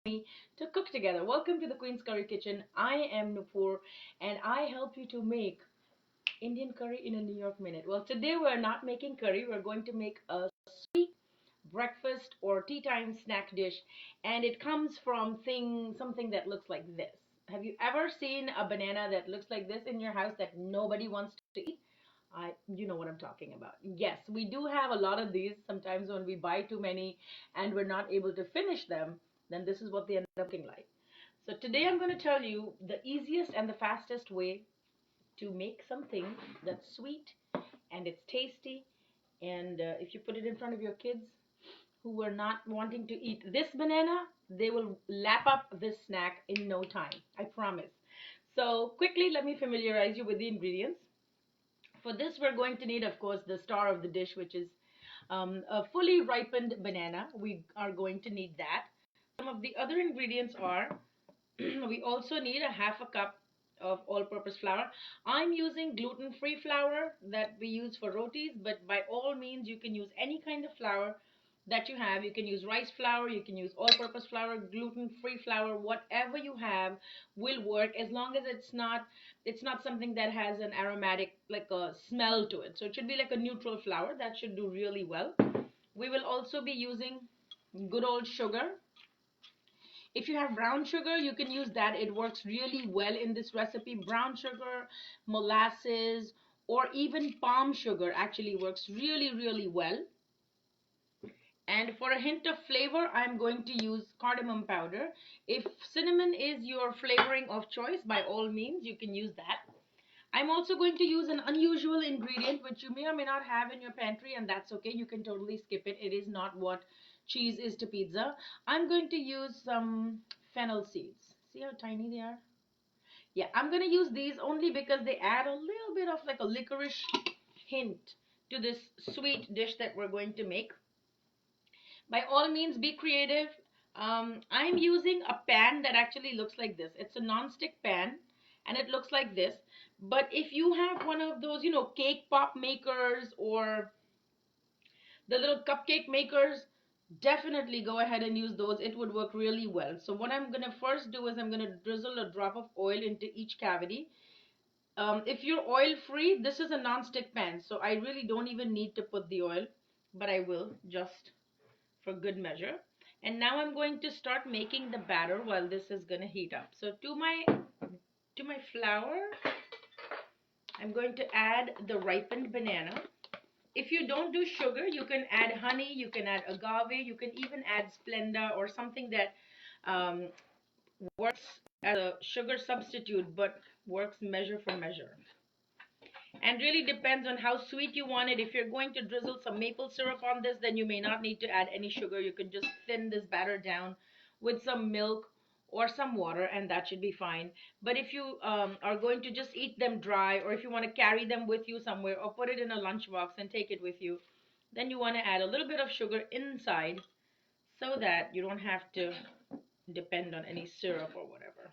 to cook together. Welcome to the Queen's Curry Kitchen. I am Nupur and I help you to make Indian curry in a New York minute. Well, today we're not making curry, we're going to make a sweet breakfast or tea time snack dish, and it comes from something that looks like this. Have you ever seen a banana that looks like this in your house that nobody wants to eat? You know what I'm talking about. Yes, we do have a lot of these. Sometimes when we buy too many and we're not able to finish them, then this is what they end up looking like. So today I'm going to tell you the easiest and the fastest way to make something that's sweet and it's tasty. And if you put it in front of your kids who were not wanting to eat this banana, they will lap up this snack in no time. I promise. So quickly, let me familiarize you with the ingredients. For this, we're going to need, of course, the star of the dish, which is a fully ripened banana. We are going to need that. Some of the other ingredients are we also need a half a cup of all-purpose flour. I'm using gluten-free flour that we use for rotis, but by all means, you can use any kind of flour that you have. You can use rice flour, you can use all-purpose flour, gluten-free flour, whatever you have will work as long as it's not something that has an aromatic like a smell to it. So it should be like a neutral flour that should do really well. We will also be using good old sugar. If you have brown sugar, you can use that. It works really well in this recipe. Brown sugar, molasses, or even palm sugar actually works really, really well. And for a hint of flavor, I'm going to use cardamom powder. If cinnamon is your flavoring of choice, by all means, you can use that. I'm also going to use an unusual ingredient which you may or may not have in your pantry, and that's okay. You can totally skip it. It is not what cheese is to pizza. I'm going to use some fennel seeds. See how tiny they are? Yeah, I'm going to use these only because they add a little bit of like a licorice hint to this sweet dish that we're going to make. By all means, be creative. I'm using a pan that actually looks like this. It's a non-stick pan and it looks like this. But if you have one of those, cake pop makers or the little cupcake makers, definitely go ahead and use those. It would work really well. So what I'm going to first do is I'm going to drizzle a drop of oil into each cavity. If you're oil free, this is a non-stick pan. So I really don't even need to put the oil, but I will just for good measure. And now I'm going to start making the batter while this is going to heat up. So to my flour, I'm going to add the ripened banana. If you don't do sugar, you can add honey, you can add agave, you can even add Splenda or something that um, works as a sugar substitute but works measure for measure. And really depends on how sweet you want it. If you're going to drizzle some maple syrup on this, then you may not need to add any sugar. You can just thin this batter down with some milk or some water, and that should be fine. But if you are going to just eat them dry, or if you want to carry them with you somewhere or put it in a lunchbox and take it with you, then you want to add a little bit of sugar inside so that you don't have to depend on any syrup or whatever.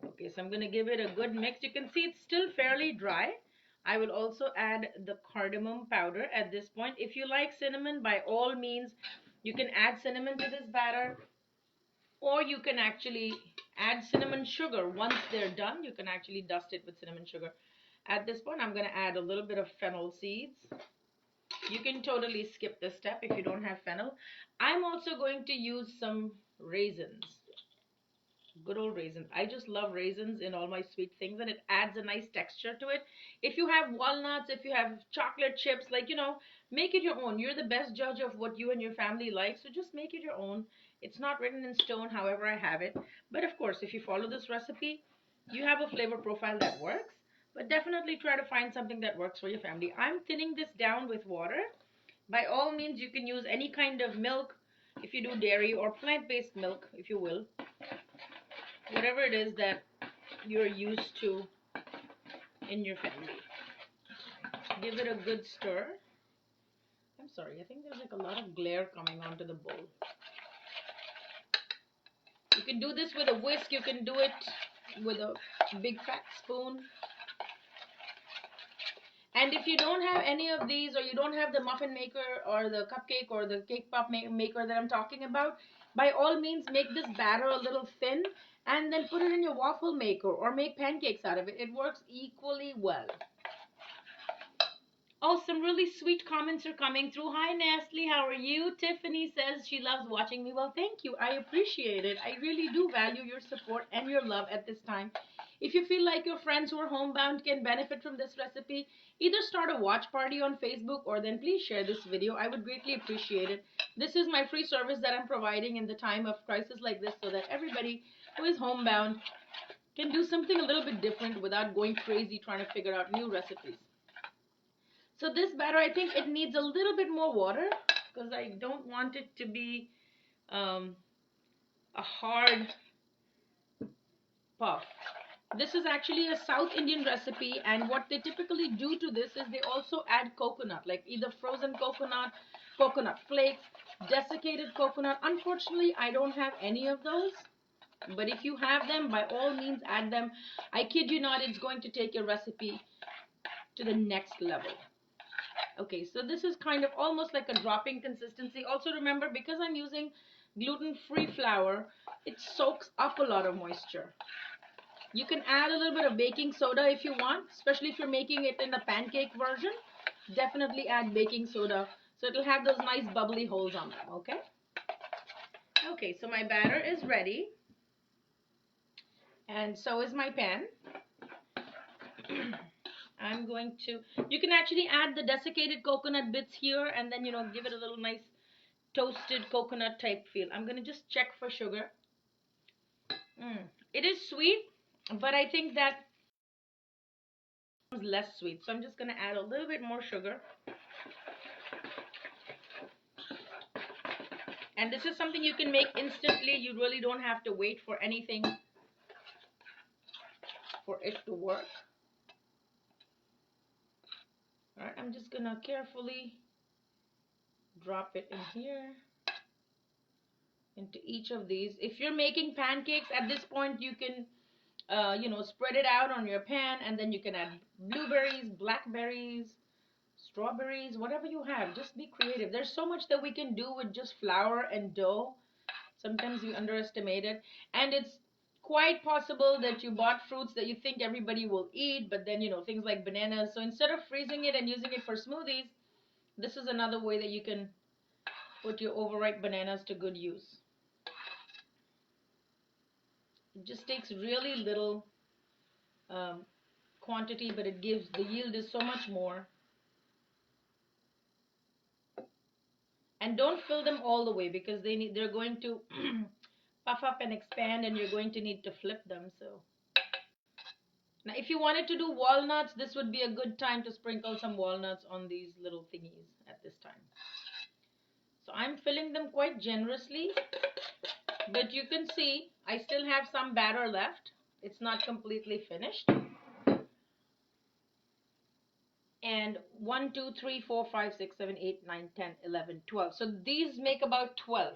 Okay, so I'm going to give it a good mix. You can see it's still fairly dry. I will also add the cardamom powder at this point. If you like cinnamon, by all means, you can add cinnamon to this batter, or you can actually add cinnamon sugar. Once they're done, you can actually dust it with cinnamon sugar. At this point, I'm going to add a little bit of fennel seeds. You can totally skip this step if you don't have fennel. I'm also going to use some raisins. Good old raisins. I just love raisins in all my sweet things, and it adds a nice texture to it. If you have walnuts, if you have chocolate chips, make it your own. You're the best judge of what you and your family like, so just make it your own. It's not written in stone, however I have it. But of course, if you follow this recipe, you have a flavor profile that works. But definitely try to find something that works for your family. I'm thinning this down with water. By all means, you can use any kind of milk if you do dairy, or plant-based milk if you will, whatever it is that you're used to in your family. Give it a good stir. I'm sorry, I think there's like a lot of glare coming onto the bowl. You can do this with a whisk, you can do it with a big fat spoon. And if you don't have any of these, or you don't have the muffin maker or the cupcake or the cake pop maker that I'm talking about, by all means make this batter a little thin and then put it in your waffle maker or make pancakes out of it. It works equally well. Oh, some really sweet comments are coming through. Hi, Nastly, how are you? Tiffany says she loves watching me. Well, thank you. I appreciate it. I really do value your support and your love at this time. If you feel like your friends who are homebound can benefit from this recipe, either start a watch party on Facebook or then please share this video. I would greatly appreciate it. This is my free service that I'm providing in the time of crisis like this so that everybody who is homebound can do something a little bit different without going crazy trying to figure out new recipes. So this batter, I think it needs a little bit more water because I don't want it to be a hard puff. This is actually a South Indian recipe, and what they typically do to this is they also add coconut, like either frozen coconut, coconut flakes, desiccated coconut. Unfortunately, I don't have any of those, but if you have them, by all means add them. I kid you not, it's going to take your recipe to the next level. Okay, so this is kind of almost like a dropping consistency. Also remember, because I'm using gluten-free flour, it soaks up a lot of moisture. You can add a little bit of baking soda if you want, especially if you're making it in a pancake version. Definitely add baking soda so it'll have those nice bubbly holes on them, okay? Okay, so my batter is ready. And so is my pan. I'm going to, you can actually add the desiccated coconut bits here and then, give it a little nice toasted coconut type feel. I'm going to just check for sugar. It is sweet, but I think that is less sweet. So I'm just going to add a little bit more sugar. And this is something you can make instantly. You really don't have to wait for anything for it to work. All right, I'm just going to carefully drop it in here into each of these. If you're making pancakes at this point, you can spread it out on your pan, and then you can add blueberries, blackberries, strawberries, whatever you have. Just be creative. There's so much that we can do with just flour and dough. Sometimes we underestimate it, and it's quite possible that you bought fruits that you think everybody will eat, but then things like bananas. So instead of freezing it and using it for smoothies, this is another way that you can put your overripe bananas to good use. It just takes really little quantity, but it gives, the yield is so much more. And don't fill them all the way because they're going to puff up and expand, and you're going to need to flip them. So now if you wanted to do walnuts, this would be a good time to sprinkle some walnuts on these little thingies at this time. So I'm filling them quite generously, but you can see I still have some batter left. It's not completely finished. And 1, 2, 3, 4, 5, 6, 7, 8, 9, 10, 11, 12. So these make about 12.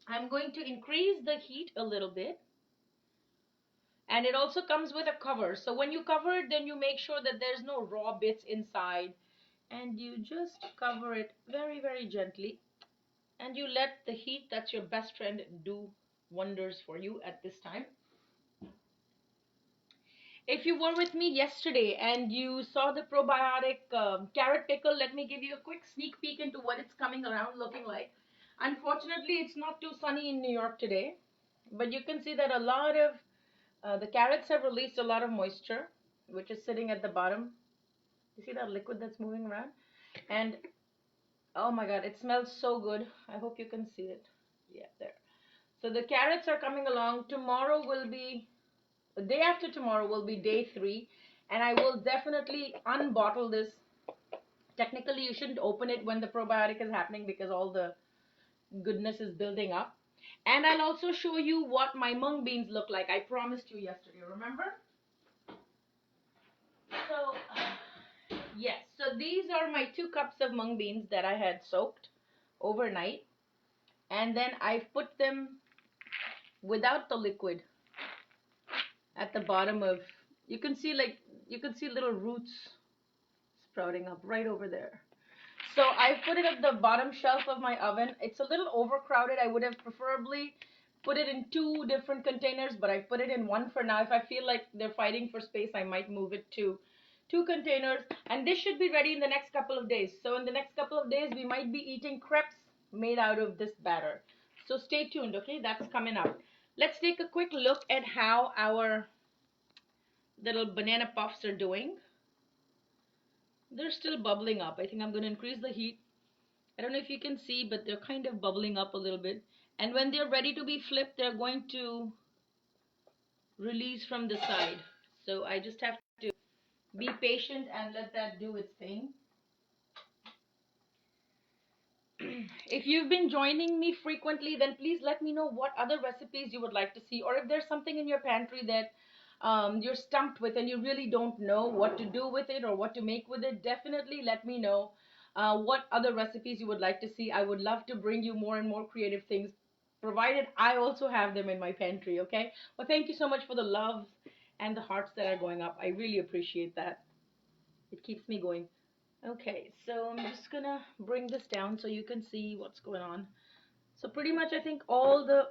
I'm going to increase the heat a little bit. And it also comes with a cover. So when you cover it, then you make sure that there's no raw bits inside. And you just cover it very, very gently. And you let the heat, that's your best friend, do wonders for you at this time. If you were with me yesterday and you saw the probiotic carrot pickle, let me give you a quick sneak peek into what it's coming around looking like. Unfortunately, it's not too sunny in New York today, but you can see that a lot of the carrots have released a lot of moisture, which is sitting at the bottom. You see that liquid that's moving around? And oh my God, it smells so good. I hope you can see it. Yeah, there. So the carrots are coming along. Tomorrow will be, the day after tomorrow will be day 3, and I will definitely unbottle this. Technically, you shouldn't open it when the probiotic is happening because all the goodness is building up. And I'll also show you what my mung beans look like. I promised you yesterday, remember? So, yes. So these are my 2 cups of mung beans that I had soaked overnight. And then I've put them without the liquid at the bottom of, you can see little roots sprouting up right over there. So I put it at the bottom shelf of my oven. It's a little overcrowded. I would have preferably put it in two different containers, but I put it in one for now. If I feel like they're fighting for space, I might move it to two containers. And this should be ready in the next couple of days. So in the next couple of days, we might be eating crepes made out of this batter. So stay tuned, okay? That's coming up. Let's take a quick look at how our little banana puffs are doing. They're still bubbling up. I think I'm going to increase the heat. I don't know if you can see, but they're kind of bubbling up a little bit. And when they're ready to be flipped, they're going to release from the side. So I just have to be patient and let that do its thing. If you've been joining me frequently, then please let me know what other recipes you would like to see, or if there's something in your pantry that you're stumped with and you really don't know what to do with it or what to make with it. Definitely let me know what other recipes you would like to see. I would love to bring you more and more creative things, provided I also have them in my pantry. Okay, well, thank you so much for the love and the hearts that are going up. I really appreciate that. It keeps me going. Okay, so I'm just gonna bring this down so you can see what's going on. So pretty much I think all the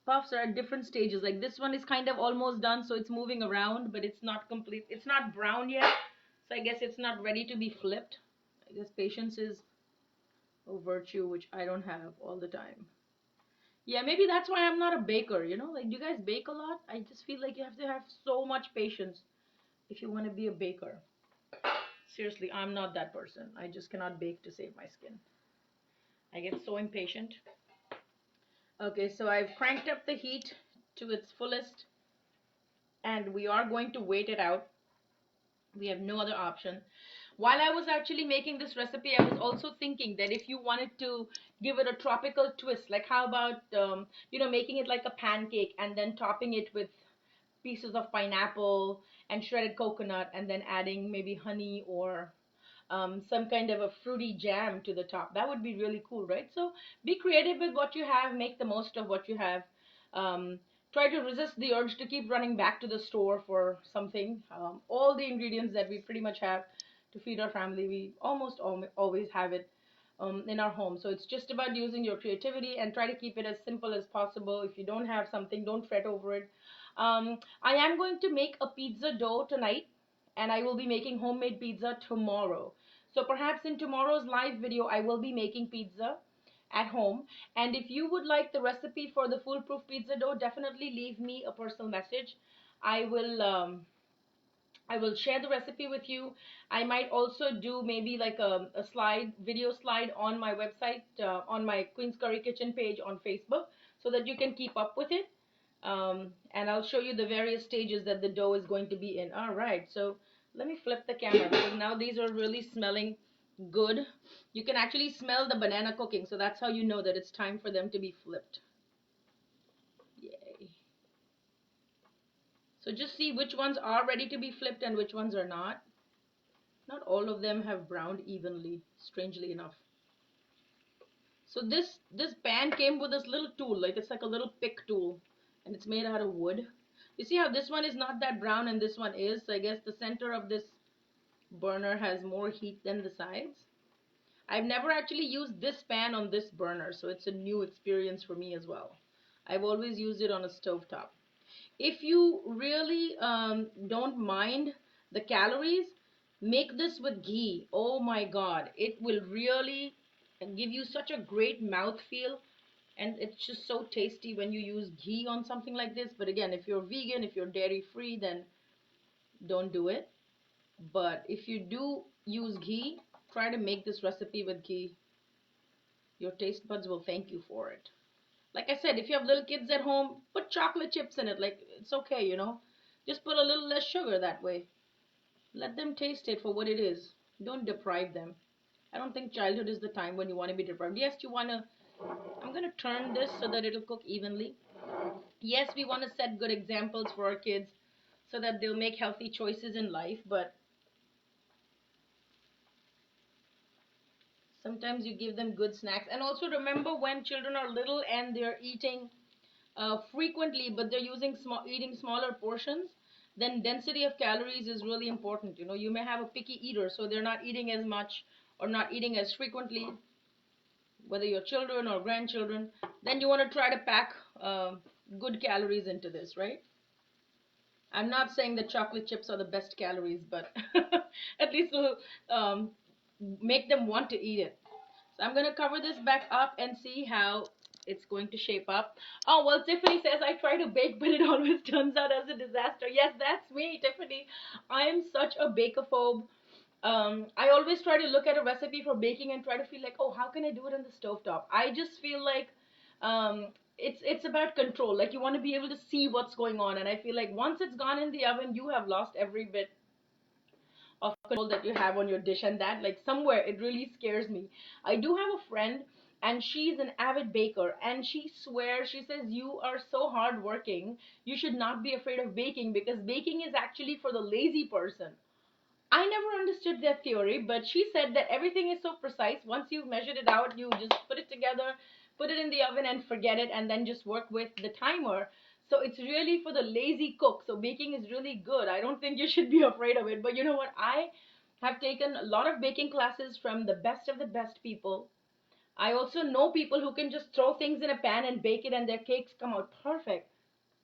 puffs are at different stages. Like this one is kind of almost done, so it's moving around, but it's not complete. It's not brown yet, so I guess it's not ready to be flipped. I guess patience is a virtue which I don't have all the time. Yeah, maybe that's why I'm not a baker, you know? Like, do you guys bake a lot? I just feel like you have to have so much patience if you want to be a baker. Seriously, I'm not that person. I just cannot bake to save my skin. I get so impatient. Okay, so I've cranked up the heat to its fullest, and we are going to wait it out. We have no other option. While I was actually making this recipe, I was also thinking that if you wanted to give it a tropical twist, like how about making it like a pancake and then topping it with pieces of pineapple and shredded coconut, and then adding maybe honey or some kind of a fruity jam to the top. That would be really cool, right? So be creative with what you have, make the most of what you have. Um, Try to resist the urge to keep running back to the store for something. All the ingredients that we pretty much have to feed our family, we almost always have it in our home. So it's just about using your creativity and try to keep it as simple as possible. If you don't have something, don't fret over it. I am going to make a pizza dough tonight, and I will be making homemade pizza tomorrow. So perhaps in tomorrow's live video, I will be making pizza at home. And if you would like the recipe for the foolproof pizza dough, definitely leave me a personal message. I will I will share the recipe with you. I might also do maybe like a video slide on my website, on my Queen's Curry Kitchen page on Facebook, so that you can keep up with it. And I'll show you the various stages that the dough is going to be in. All right, so let me flip the camera because now these are really smelling good. You can actually smell the banana cooking, so that's how you know that it's time for them to be flipped. Yay. So just see which ones are ready to be flipped and which ones are not. Not all of them have browned evenly, strangely enough. So this pan came with this little tool, like it's like a little pick tool, and it's made out of wood. You see how this one is not that brown and this one is? So I guess the center of this burner has more heat than the sides. I've never actually used this pan on this burner, so it's a new experience for me as well. I've always used it on a stovetop. If you really don't mind the calories, make this with ghee. Oh my God, it will really give you such a great mouth feel, and it's just so tasty when you use ghee on something like this. But again, if you're vegan, if you're dairy free, then don't do it. But if you do use ghee, try to make this recipe with ghee. Your taste buds will thank you for it. Like I said, if you have little kids at home, put chocolate chips in it. Like, it's okay, you know. Just put a little less sugar that way. Let them taste it for what it is. Don't deprive them. I don't think childhood is the time when you want to be deprived. Yes, you want to... I'm going to turn this so that it'll cook evenly. Yes, we want to set good examples for our kids so that they'll make healthy choices in life, but sometimes you give them good snacks. And also remember, when children are little and they're eating frequently, but they're eating smaller portions, then density of calories is really important. You know, you may have a picky eater, so they're not eating as much or not eating as frequently, whether your children or grandchildren, then you want to try to pack good calories into this, right? I'm not saying that chocolate chips are the best calories, but at least it'll make them want to eat it. So I'm going to cover this back up and see how it's going to shape up. Oh, well, Tiffany says I try to bake, but it always turns out as a disaster. Yes, that's me, Tiffany. I am such a bakerphobe. I always try to look at a recipe for baking and try to feel like, oh, how can I do it on the stovetop? I just feel like it's about control. Like you want to be able to see what's going on, and I feel like once it's gone in the oven, you have lost every bit of control that you have on your dish, and that like somewhere it really scares me. I do have a friend, and she's an avid baker, and she swears, she says, you are so hardworking, you should not be afraid of baking because baking is actually for the lazy person. I never understood that theory, but she said that everything is so precise. Once you've measured it out, you just put it together, put it in the oven, and forget it, and then just work with the timer. So it's really for the lazy cook. So baking is really good. I don't think you should be afraid of it. But you know what? I have taken a lot of baking classes from the best people. I also know people who can just throw things in a pan and bake it, and their cakes come out perfect.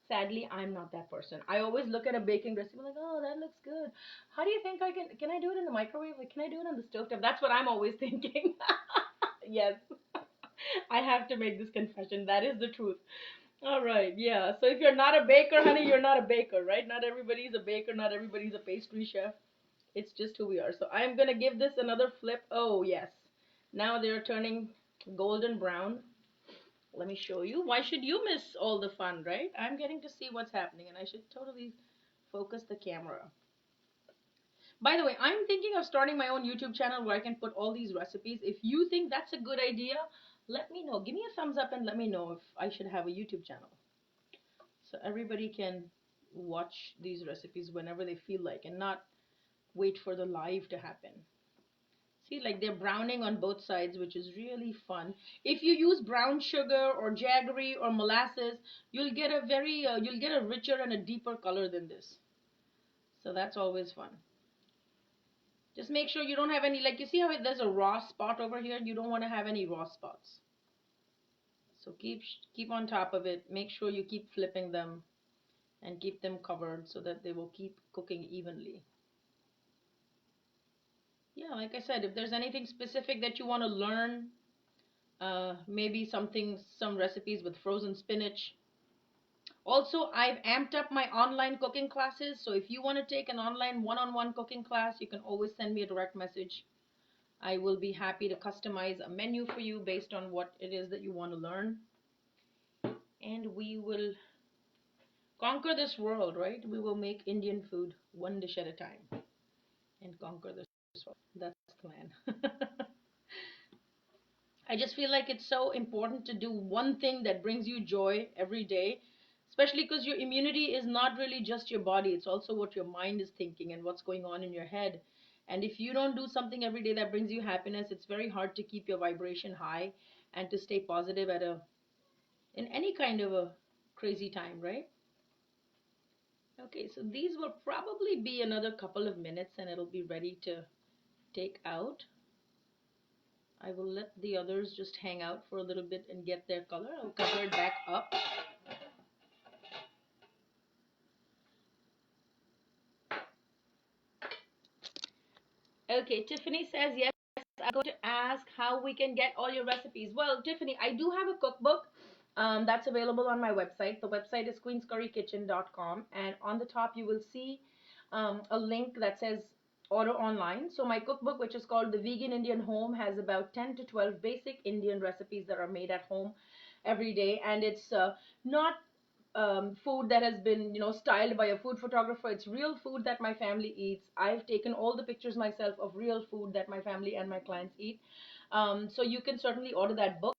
Sadly, I'm not that person. I always look at a baking recipe like, oh, that looks good. How do you think can I do it in the microwave? Like, can I do it on the stove top? That's what I'm always thinking. Yes. I have to make this confession. That is the truth. All right. Yeah. So if you're not a baker, honey, you're not a baker, right? Not everybody's a baker. Not everybody's a pastry chef. It's just who we are. So I'm going to give this another flip. Oh, yes. Now they're turning golden brown. Let me show you. Why should you miss all the fun, right? I'm getting to see what's happening, and I should totally focus the camera. By the way, I'm thinking of starting my own YouTube channel where I can put all these recipes. If you think that's a good idea, let me know. Give me a thumbs up and let me know if I should have a YouTube channel. So everybody can watch these recipes whenever they feel like and not wait for the live to happen. See, like they're browning on both sides, which is really fun. If you use brown sugar or jaggery or molasses, you'll get a richer and a deeper color than this. So that's always fun. Just make sure you don't have any, like you see how there's a raw spot over here? You don't want to have any raw spots. So keep on top of it. Make sure you keep flipping them and keep them covered so that they will keep cooking evenly. Yeah, like I said, if there's anything specific that you want to learn, maybe some recipes with frozen spinach. Also, I've amped up my online cooking classes, so if you want to take an online one-on-one cooking class, you can always send me a direct message. I will be happy to customize a menu for you based on what it is that you want to learn. And we will conquer this world, right? We will make Indian food one dish at a time and conquer this world. That's the plan. I just feel like it's so important to do one thing that brings you joy every day, especially because your immunity is not really just your body, it's also what your mind is thinking and what's going on in your head. And if you don't do something every day that brings you happiness, it's very hard to keep your vibration high and to stay positive in any kind of a crazy time, right? Okay, so these will probably be another couple of minutes and it'll be ready to take out. I will let the others just hang out for a little bit and get their color. I'll cover it back up. Okay, Tiffany says, yes, I'm going to ask how we can get all your recipes. Well, Tiffany, I do have a cookbook that's available on my website. The website is queenscurrykitchen.com, and on the top you will see a link that says order online. So my cookbook, which is called The Vegan Indian Home, has about 10 to 12 basic Indian recipes that are made at home every day, and it's not food that has been, styled by a food photographer. It's real food that my family eats. I've taken all the pictures myself of real food that my family and my clients eat. So you can certainly order that book.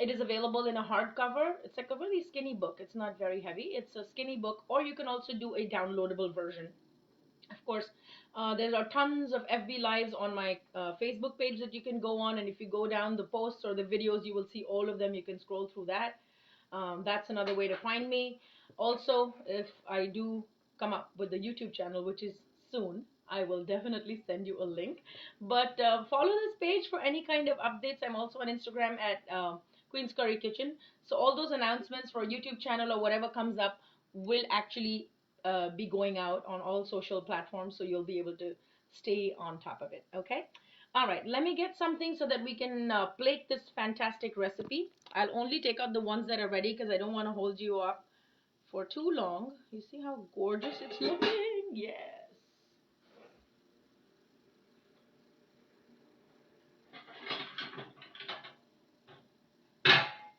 It is available in a hardcover. It's like a really skinny book. It's not very heavy. It's a skinny book, or you can also do a downloadable version. Of course, there are tons of FB lives on my Facebook page that you can go on, and if you go down the posts or the videos, you will see all of them. You can scroll through that. That's another way to find me. Also, if I do come up with the YouTube channel, which is soon, I will definitely send you a link. But follow this page for any kind of updates. I'm also on Instagram at Queen's Curry Kitchen. So all those announcements for YouTube channel or whatever comes up will actually be going out on all social platforms. So you'll be able to stay on top of it. Okay. All right. Let me get something so that we can plate this fantastic recipe. I'll only take out the ones that are ready because I don't want to hold you up for too long. You see how gorgeous it's looking? Yes.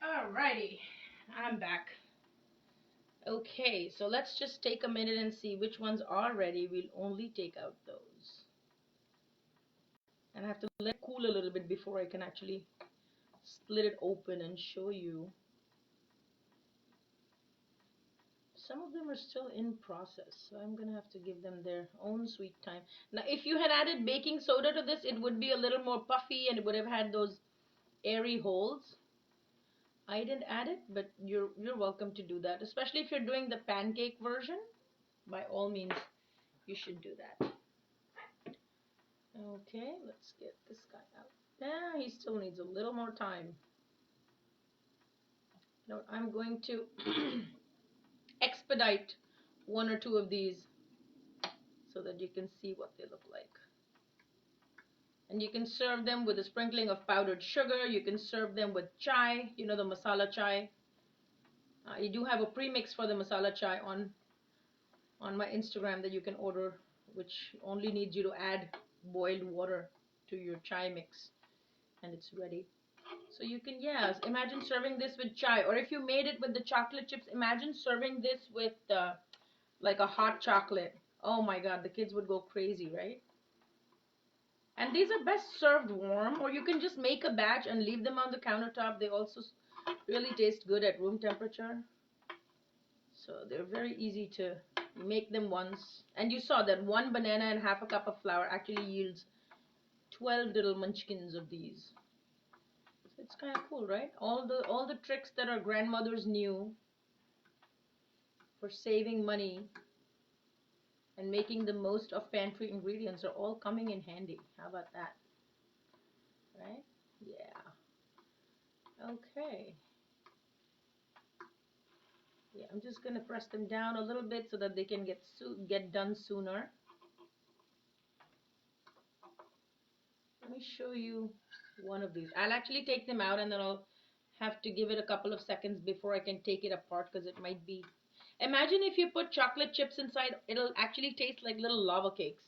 Alrighty, I'm back. Okay, so let's just take a minute and see which ones are ready. We'll only take out those. And I have to let it cool a little bit before I can actually split it open and show you. Some of them are still in process, so I'm gonna have to give them their own sweet time. Now, if you had added baking soda to this, it would be a little more puffy and it would have had those airy holes. I didn't add it, but you're welcome to do that, especially if you're doing the pancake version. By all means, you should do that. Okay, let's get this guy out. Yeah, he still needs a little more time. Now I'm going to expedite one or two of these so that you can see what they look like. And you can serve them with a sprinkling of powdered sugar. You can serve them with chai, you know, the masala chai. You do have a premix for the masala chai on my Instagram that you can order, which only needs you to add boiled water to your chai mix and it's ready. So you can, yes, imagine serving this with chai, or if you made it with the chocolate chips, imagine serving this with like a hot chocolate. Oh my God, the kids would go crazy, right? And these are best served warm, or you can just make a batch and leave them on the countertop. They also really taste good at room temperature. So they're very easy to make them once. And you saw that one banana and half a cup of flour actually yields 12 little munchkins of these. So it's kind of cool, right? All the tricks that our grandmothers knew for saving money and making the most of pantry ingredients are all coming in handy. How about that? Right? Yeah. Okay. Yeah, I'm just gonna press them down a little bit so that they can get done sooner. Let me show you one of these. I'll actually take them out and then I'll have to give it a couple of seconds before I can take it apart because it might be. Imagine if you put chocolate chips inside, it'll actually taste like little lava cakes,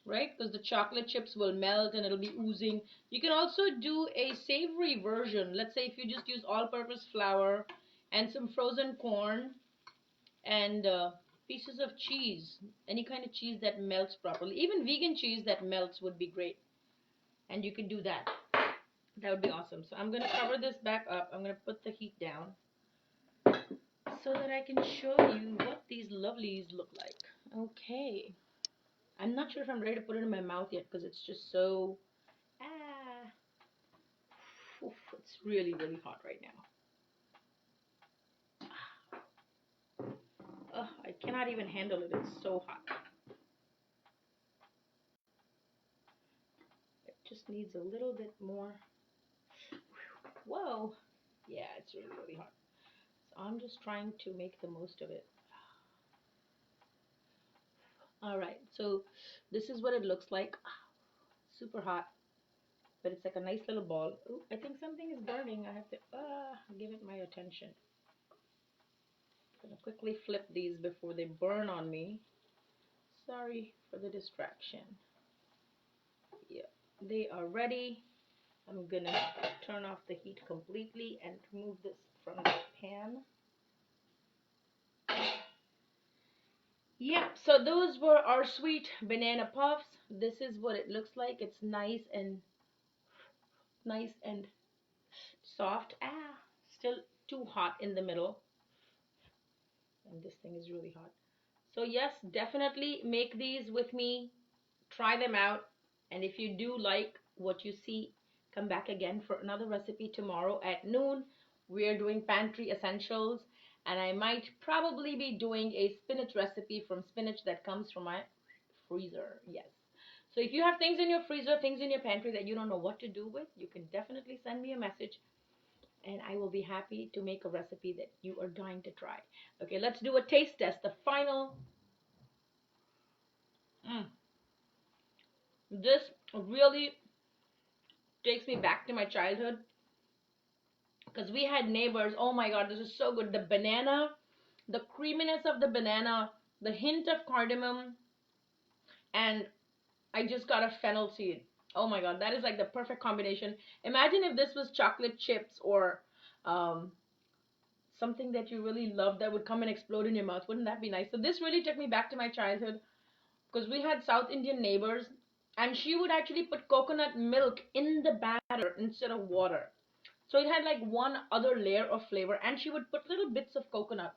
right? Because the chocolate chips will melt and it'll be oozing. You can also do a savory version. Let's say if you just use all-purpose flour and some frozen corn and pieces of cheese, any kind of cheese that melts properly. Even vegan cheese that melts would be great. And you can do that. That would be awesome. So I'm going to cover this back up. I'm going to put the heat down so that I can show you what these lovelies look like. Okay. I'm not sure if I'm ready to put it in my mouth yet because it's just so, oof, it's really, really hot right now. Ugh, I cannot even handle it. It's so hot. It just needs a little bit more. Whoa. Yeah, it's really, really hot. So I'm just trying to make the most of it. All right, so this is what it looks like. Super hot, but it's like a nice little ball. Ooh, I think something is burning. I have to give it my attention. I'm gonna quickly flip these before they burn on me. Sorry for the distraction. Yeah, they are ready. I'm gonna turn off the heat completely and remove this from the pan. Yep, so those were our sweet banana puffs. This is what it looks like. It's nice and soft. Still too hot in the middle. And this thing is really hot. So yes, definitely make these with me. Try them out. And if you do like what you see, come back again for another recipe tomorrow at noon. We are doing pantry essentials. And I might probably be doing a spinach recipe from spinach that comes from my freezer. Yes. So if you have things in your freezer, things in your pantry that you don't know what to do with, you can definitely send me a message and I will be happy to make a recipe that you are dying to try. Okay, let's do a taste test. The final. Mm, this really takes me back to my childhood because we had neighbors. Oh my god, this is so good. The banana, the creaminess of the banana, the hint of cardamom, and I just got a fennel seed. Oh my god, that is like the perfect combination. Imagine if this was chocolate chips or um, something that you really love that would come and explode in your mouth. Wouldn't that be nice? So this really took me back to my childhood because we had South Indian neighbors, and she would actually put coconut milk in the batter instead of water. So it had like one other layer of flavor, and she would put little bits of coconut.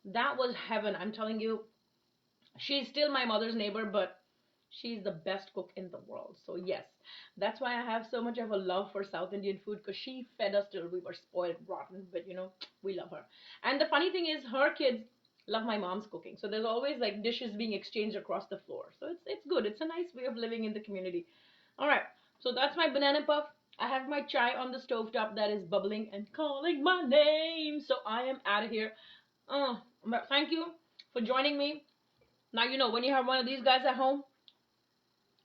That was heaven. I'm telling you, she's still my mother's neighbor, but she's the best cook in the world. So yes, that's why I have so much of a love for South Indian food because she fed us till we were spoiled rotten, but we love her. And the funny thing is her kids love my mom's cooking. So there's always like dishes being exchanged across the floor. So it's good. It's a nice way of living in the community. All right. So that's my banana puff. I have my chai on the stove top that is bubbling and calling my name. So I am out of here. But thank you for joining me. Now you know when you have one of these guys at home,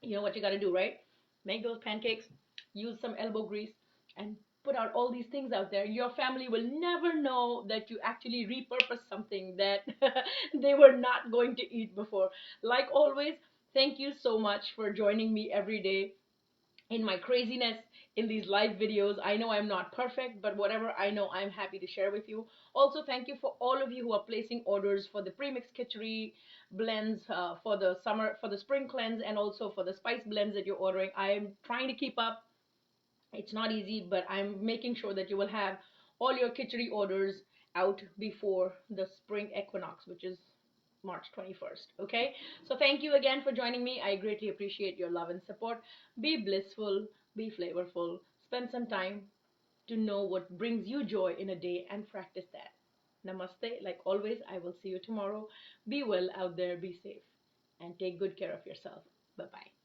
you know what you got to do, right? Make those pancakes, use some elbow grease, and put out all these things out there. Your family will never know that you actually repurposed something that they were not going to eat before. Like always, thank you so much for joining me every day in my craziness in these live videos. I know I'm not perfect, but whatever I know, I'm happy to share with you. Also, thank you for all of you who are placing orders for the premix kitchery blends for the summer, for the spring cleanse, and also for the spice blends that you're ordering. I'm trying to keep up. It's not easy, but I'm making sure that you will have all your kitchery orders out before the spring equinox, which is March 21st. Okay? So thank you again for joining me. I greatly appreciate your love and support. Be blissful, be flavorful, spend some time to know what brings you joy in a day and practice that. Namaste. Like always, I will see you tomorrow. Be well out there, be safe, and take good care of yourself. Bye bye.